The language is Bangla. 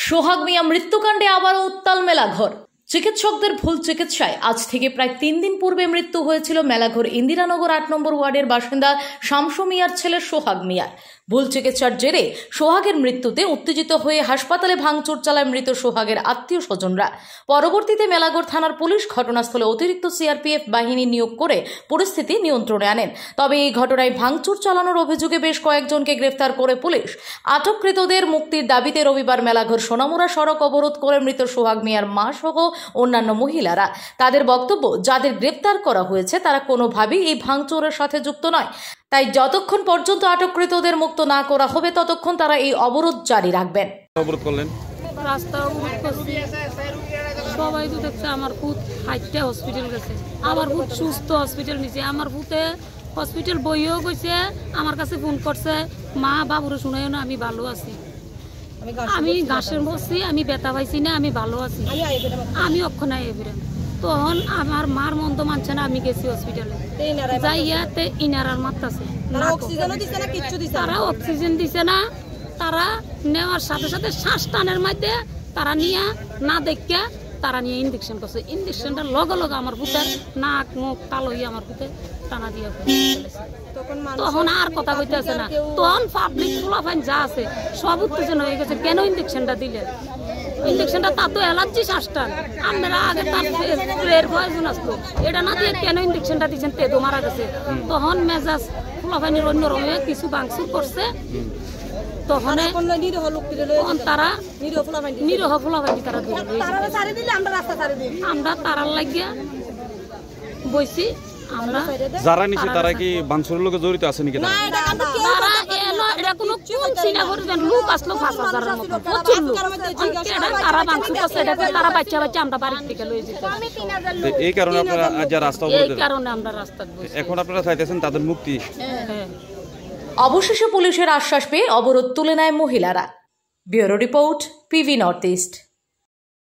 সোহাগ মিয়া মৃত্যুকাণ্ডে আবারও উত্তাল মেলাঘর। চিকিৎসকদের ভুল চিকিৎসায় আজ থেকে প্রায় 3 দিন পূর্বে মৃত্যু হয়েছিল মেলাঘর ইন্দিরানগর 8 নম্বর ওয়ার্ডের বাসিন্দা শামসু মিয়ার ছেলে সোহাগ মিয়ার। ভুল চিকিৎসার জেরে সোহাগের মৃত্যুতে উত্তেজিত হয়ে হাসপাতালে ভাঙচুর চালায় মৃত সোহাগের আত্মীয় স্বজনরা। পরবর্তীতে মেলাঘর থানার পুলিশ ঘটনাস্থলে অতিরিক্ত সিআরপিএফ বাহিনী নিয়োগ করে পরিস্থিতি নিয়ন্ত্রণে আনেন। তবে এই ঘটনায় ভাঙচুর চালানোর অভিযোগে বেশ কয়েকজনকে গ্রেফতার করে পুলিশ। আটককৃতদের মুক্তির দাবিতে রবিবার মেলাঘর সোনামুড়া সড়ক অবরোধ করে মৃত সোহাগ মিয়ার মা সহ অন্যান্য মহিলারা। তাদের বক্তব্য, যাদের গ্রেফতার করা হয়েছে তারা কোনোভাবেই এই ভাঙচুরের সাথে যুক্ত নয়, তাই যতক্ষণ পর্যন্ত আটককৃতদের মুক্ত না করা হবে ততক্ষণ তারা এই অবরোধ জারি রাখবেন। অবরোধ করলেন, রাস্তা অবরোধ করছি। সবাই তো দেখছে আমার পুত হাইটটা হসপিটাল গেছে, আমার পুত সুস্থ হসপিটাল নিছে, আমার পুতে হসপিটাল বইও গেছে, আমার কাছে ফোন করছে, মা বাবুরে শুনাইও না আমি ভালো আছি, আমি ঘাসের বসছি, আমি ব্যথা পাইছি না, আমি ভালো আছি, আমি অক্ষণ এবারে। তখন আমার মার মন তো মানছে না, আমি গেছি হসপিটালে যাইয়াতে ইনারার মারতাছে, তারা অক্সিজেন দিছে না, তারা নেওয়ার সাথে সাথে শ্বাস টানের মধ্যে তারা নিয়ে না দেখে তারা নিয়ে ইঞ্জেকশন করছে। ইঞ্জেকশনটা লগে লগে আমার পুতের নাক মুখ কালো হয়ে আমার পুতে টানা দিয়ে তখন আর কথা কইতেছে না। তখন পাবলিক ফুলাফাইন যা আছে সব উত্তেজনা হয়ে গেছে, কেন ইঞ্জেকশনটা দিলেন? ইঞ্জেকশনটা তার তো অ্যালার্জি শ্বাসটান, আপনারা আগে তার প্রের প্রয়োজন আসতো, এটা না দিয়ে কেন ইঞ্জেকশনটা দিচ্ছেন? তেদো মারা গেছে। তখন মেজাজ ফুলাফাইনের অন্যরকম কিছু ভাঙচুর করছে। তখন তারা নিরহ ফুলাফাইনি তারা আমরা তারার লাগিয়া বইছি। আমরা যারা নিচে তারা কি ভাঙচুরের লোকে জড়িত আছে নাকি? তারা এলো, এটা কোনো কোন চিনা করবেন, লোক আসলো 5,000-এর মতো, প্রচুর লোক। তারা ভাঙচুর করছে, এটা তারা বাচ্চা বাচ্চা আমরা বাড়ির থেকে লয়ে যেতে। এই কারণে আপনারা আজ রাস্তা অবরোধ, এই কারণে আমরা রাস্তা বসে। এখন আপনারা চাইতেছেন তাদের মুক্তি। অবশেষে পুলিশের আশ্বাস পেয়ে অবরোধ তুলে নেয় মহিলারা। Bureau report, PV north east.